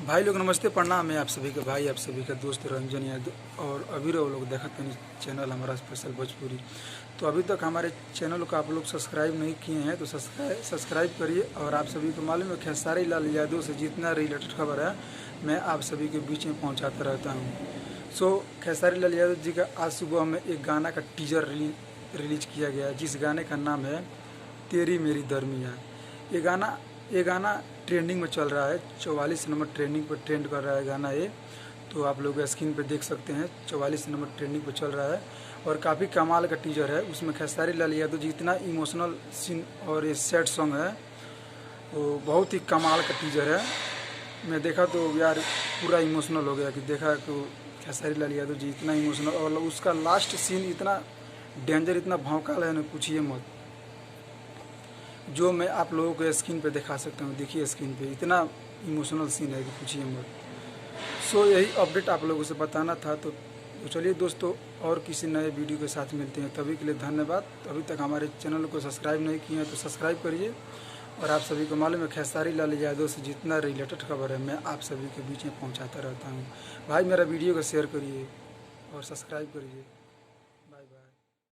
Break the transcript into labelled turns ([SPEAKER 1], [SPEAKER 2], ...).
[SPEAKER 1] भाई लोग नमस्ते, प्रणाम। मैं आप सभी का भाई, आप सभी का दोस्त रंजन यादव। और अभी वो लोग देखते हैं चैनल हमारा स्पेशल भोजपुरी। तो अभी तक हमारे चैनल को आप लोग सब्सक्राइब नहीं किए हैं तो सब्सक्राइब करिए। और आप सभी को मालूम है खेसारी लाल यादव से जितना रिलेटेड खबर है मैं आप सभी के बीच में पहुँचाता रहता हूँ। खेसारी लाल यादव जी का आज सुबह में एक गाना का टीजर रिलीज किया गया, जिस गाने का नाम है तेरी मेरी दरमियाँ। ये गाना ट्रेंडिंग में चल रहा है, 44 नंबर ट्रेंडिंग पर ट्रेंड कर रहा है गाना ये। तो आप लोग स्क्रीन पे देख सकते हैं 44 नंबर ट्रेंडिंग पर चल रहा है और काफ़ी कमाल का टीजर है। उसमें खेसारी लाल यादव जी इतना इमोशनल सीन और ये सैड सॉन्ग है, वो बहुत ही कमाल का टीजर है। मैं देखा तो यार पूरा इमोशनल हो गया कि देखा तो खेसारी लाल यादव जी इतना इमोशनल, और उसका लास्ट सीन इतना डेंजर, इतना भौकाल है ना, पूछिए मत। जो मैं आप लोगों को स्क्रीन पे दिखा सकता हूँ, देखिए स्क्रीन पे इतना इमोशनल सीन है कि पूछिए मत। यही अपडेट आप लोगों से बताना था। तो चलिए दोस्तों, और किसी नए वीडियो के साथ मिलते हैं। तभी के लिए धन्यवाद। अभी तक हमारे चैनल को सब्सक्राइब नहीं किए हैं तो सब्सक्राइब करिए। और आप सभी को मालूम है खेसारी लाल यादव से जितना रिलेटेड खबर है मैं आप सभी के बीच में पहुँचाता रहता हूँ। भाई मेरा वीडियो को शेयर करिए और सब्सक्राइब करिए।